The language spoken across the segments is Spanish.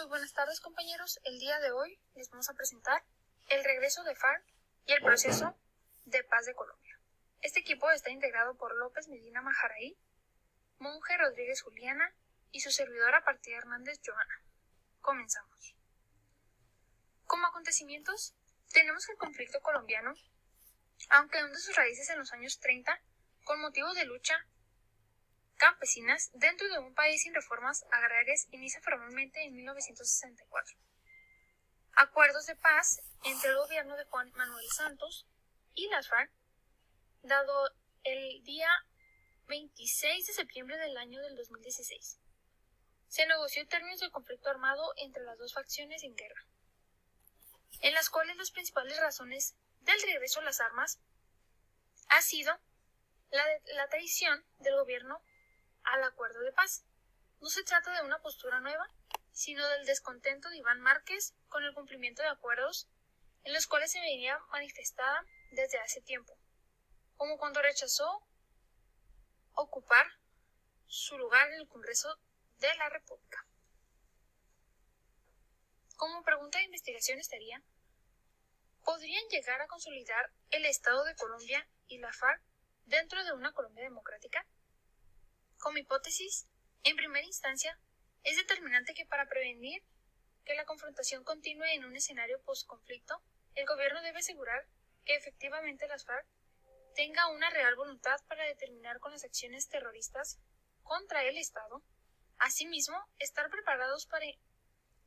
Muy buenas tardes, compañeros. El día de hoy les vamos a presentar el regreso de FARC y el proceso de paz de Colombia. Este equipo está integrado por López Medina Majaraí, Monge Rodríguez Juliana y su servidora Partida Hernández Joana. Comenzamos. Como acontecimientos, tenemos el conflicto colombiano, aunque hunde sus raíces en los años 30, con motivo de lucha campesinas dentro de un país sin reformas agrarias, inicia formalmente en 1964. Acuerdos de paz entre el gobierno de Juan Manuel Santos y las FARC, dado el día 26 de septiembre del año del 2016. Se negoció términos del conflicto armado entre las dos facciones en guerra, en las cuales las principales razones del regreso a las armas ha sido la traición del gobierno al acuerdo de paz. No se trata de una postura nueva, sino del descontento de Iván Márquez con el cumplimiento de acuerdos en los cuales se venía manifestada desde hace tiempo, como cuando rechazó ocupar su lugar en el Congreso de la República. Como pregunta de investigación estaría: ¿podrían llegar a consolidar el Estado de Colombia y la FARC dentro de una Colombia democrática? Como hipótesis, en primera instancia, es determinante que para prevenir que la confrontación continúe en un escenario post-conflicto, el gobierno debe asegurar que efectivamente las FARC tenga una real voluntad para determinar con las acciones terroristas contra el Estado. Asimismo, estar preparados para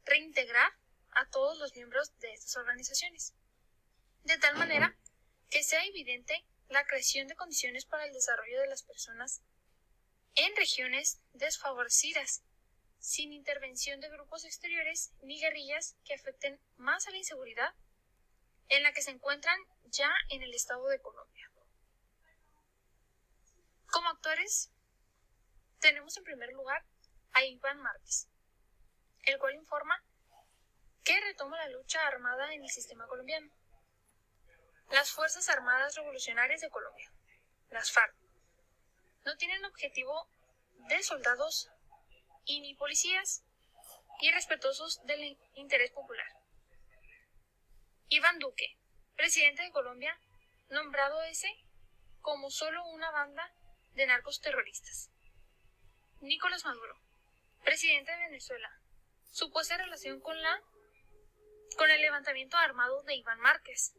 reintegrar a todos los miembros de estas organizaciones, de tal manera que sea evidente la creación de condiciones para el desarrollo de las personas en regiones desfavorecidas, sin intervención de grupos exteriores ni guerrillas que afecten más a la inseguridad en la que se encuentran ya en el Estado de Colombia. Como actores, tenemos en primer lugar a Iván Márquez, el cual informa que retoma la lucha armada en el sistema colombiano. Las Fuerzas Armadas Revolucionarias de Colombia, las FARC, no tienen objetivo de soldados y ni policías, y respetuosos del interés popular. Iván Duque, presidente de Colombia, nombrado ese como solo una banda de narcos terroristas. Nicolás Maduro, presidente de Venezuela, supuesta relación con el levantamiento armado de Iván Márquez.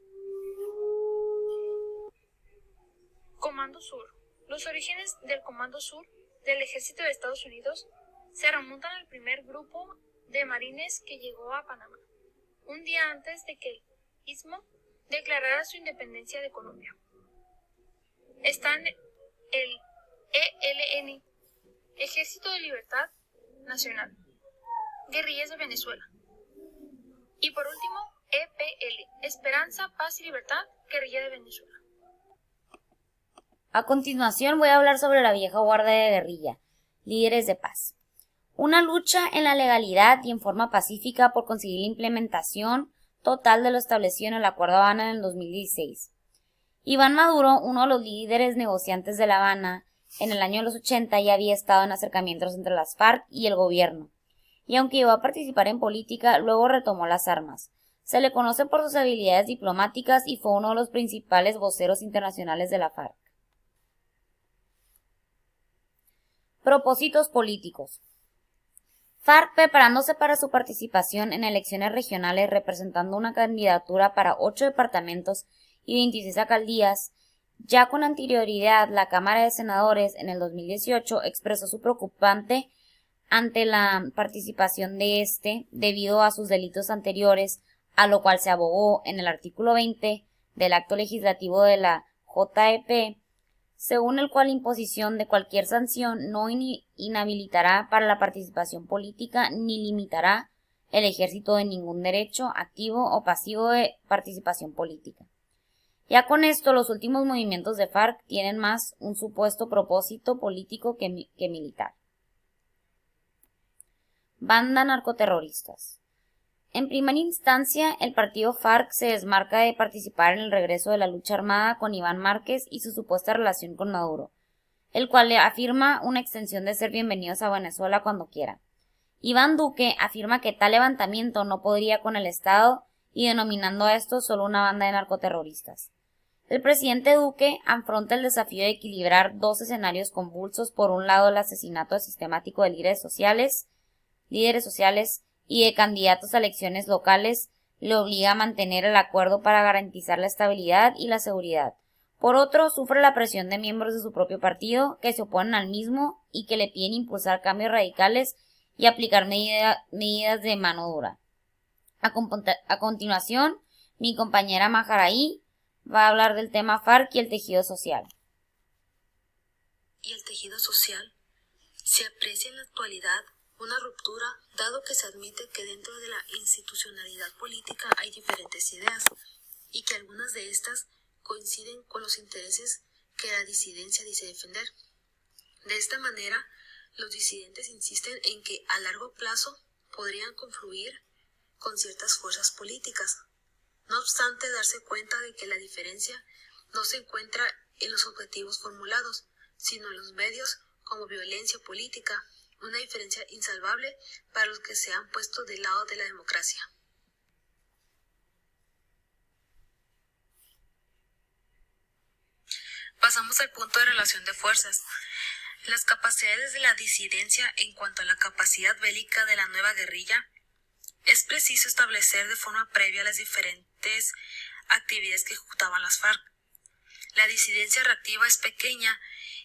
Comando Sur. Los orígenes del Comando Sur del Ejército de Estados Unidos se remontan al primer grupo de marines que llegó a Panamá, un día antes de que el Istmo declarara su independencia de Colombia. Están el ELN, Ejército de Libertad Nacional, Guerrillas de Venezuela, y por último EPL, Esperanza, Paz y Libertad, Guerrilla de Venezuela. A continuación voy a hablar sobre la vieja guardia de guerrilla, líderes de paz. Una lucha en la legalidad y en forma pacífica por conseguir la implementación total de lo establecido en el Acuerdo de Habana en el 2016. Iván Maduro, uno de los líderes negociantes de La Habana, en el año de los 80 ya había estado en acercamientos entre las FARC y el gobierno, y aunque llegó a participar en política, luego retomó las armas. Se le conoce por sus habilidades diplomáticas y fue uno de los principales voceros internacionales de la FARC. Propósitos políticos. FARC preparándose para su participación en elecciones regionales representando una candidatura para 8 departamentos y 26 alcaldías. Ya con anterioridad, la Cámara de Senadores en el 2018 expresó su preocupante ante la participación de debido a sus delitos anteriores, a lo cual se abogó en el artículo 20 del acto legislativo de la JEP, según el cual la imposición de cualquier sanción no inhabilitará para la participación política ni limitará el ejercicio de ningún derecho activo o pasivo de participación política. Ya con esto, los últimos movimientos de FARC tienen más un supuesto propósito político que militar. Banda narcoterroristas. En primera instancia, el partido FARC se desmarca de participar en el regreso de la lucha armada con Iván Márquez y su supuesta relación con Maduro, el cual le afirma una extensión de ser bienvenidos a Venezuela cuando quieran. Iván Duque afirma que tal levantamiento no podría con el Estado y denominando a esto solo una banda de narcoterroristas. El presidente Duque afronta el desafío de equilibrar dos escenarios convulsos: por un lado el asesinato sistemático de líderes sociales y de candidatos a elecciones locales le obliga a mantener el acuerdo para garantizar la estabilidad y la seguridad. Por otro, sufre la presión de miembros de su propio partido que se oponen al mismo y que le piden impulsar cambios radicales y aplicar medidas de mano dura. A continuación, mi compañera Maharaí va a hablar del tema FARC y el tejido social. Y el tejido social se aprecia en la actualidad una ruptura, dado que se admite que dentro de la institucionalidad política hay diferentes ideas y que algunas de estas coinciden con los intereses que la disidencia dice defender. De esta manera, los disidentes insisten en que a largo plazo podrían confluir con ciertas fuerzas políticas, no obstante darse cuenta de que la diferencia no se encuentra en los objetivos formulados, sino en los medios como violencia política, una diferencia insalvable para los que se han puesto del lado de la democracia. Pasamos al punto de relación de fuerzas. Las capacidades de la disidencia en cuanto a la capacidad bélica de la nueva guerrilla. Es preciso establecer de forma previa las diferentes actividades que ejecutaban las FARC. La disidencia reactiva es pequeña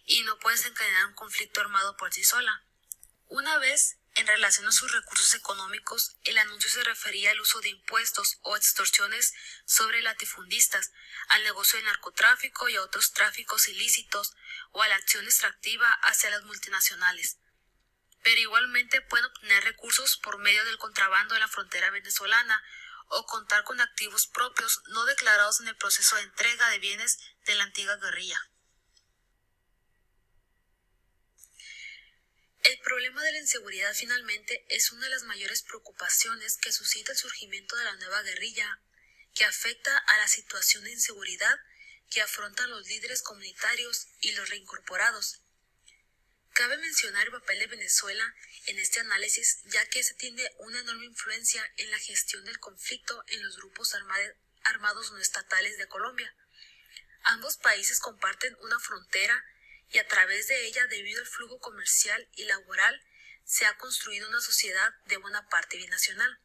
y no puede desencadenar un conflicto armado por sí sola. Una vez, en relación a sus recursos económicos, el anuncio se refería al uso de impuestos o extorsiones sobre latifundistas, al negocio del narcotráfico y a otros tráficos ilícitos, o a la acción extractiva hacia las multinacionales. Pero igualmente pueden obtener recursos por medio del contrabando en la frontera venezolana o contar con activos propios no declarados en el proceso de entrega de bienes de la antigua guerrilla. El problema de la inseguridad finalmente es una de las mayores preocupaciones que suscita el surgimiento de la nueva guerrilla, que afecta a la situación de inseguridad que afrontan los líderes comunitarios y los reincorporados. Cabe mencionar el papel de Venezuela en este análisis, ya que se tiene una enorme influencia en la gestión del conflicto en los grupos armados no estatales de Colombia. Ambos países comparten una frontera y a través de ella, debido al flujo comercial y laboral, se ha construido una sociedad de buena parte binacional.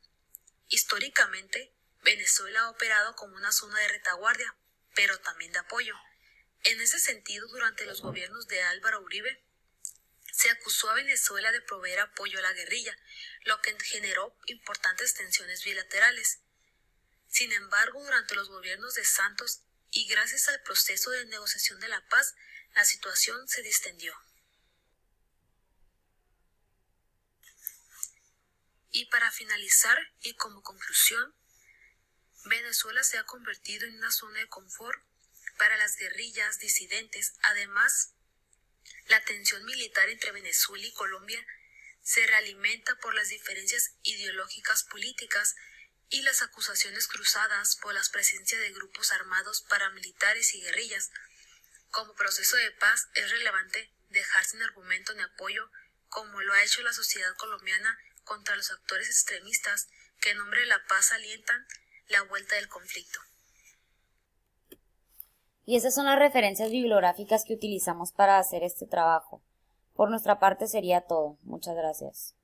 Históricamente, Venezuela ha operado como una zona de retaguardia, pero también de apoyo. En ese sentido, durante los gobiernos de Álvaro Uribe, se acusó a Venezuela de proveer apoyo a la guerrilla, lo que generó importantes tensiones bilaterales. Sin embargo, durante los gobiernos de Santos y gracias al proceso de negociación de la paz, la situación se distendió. Y para finalizar y como conclusión, Venezuela se ha convertido en una zona de confort para las guerrillas disidentes. Además, la tensión militar entre Venezuela y Colombia se realimenta por las diferencias ideológicas políticas y las acusaciones cruzadas por la presencia de grupos armados paramilitares y guerrillas. Como proceso de paz es relevante dejar sin argumento ni apoyo, como lo ha hecho la sociedad colombiana contra los actores extremistas que en nombre de la paz alientan la vuelta del conflicto. Y esas son las referencias bibliográficas que utilizamos para hacer este trabajo. Por nuestra parte sería todo. Muchas gracias.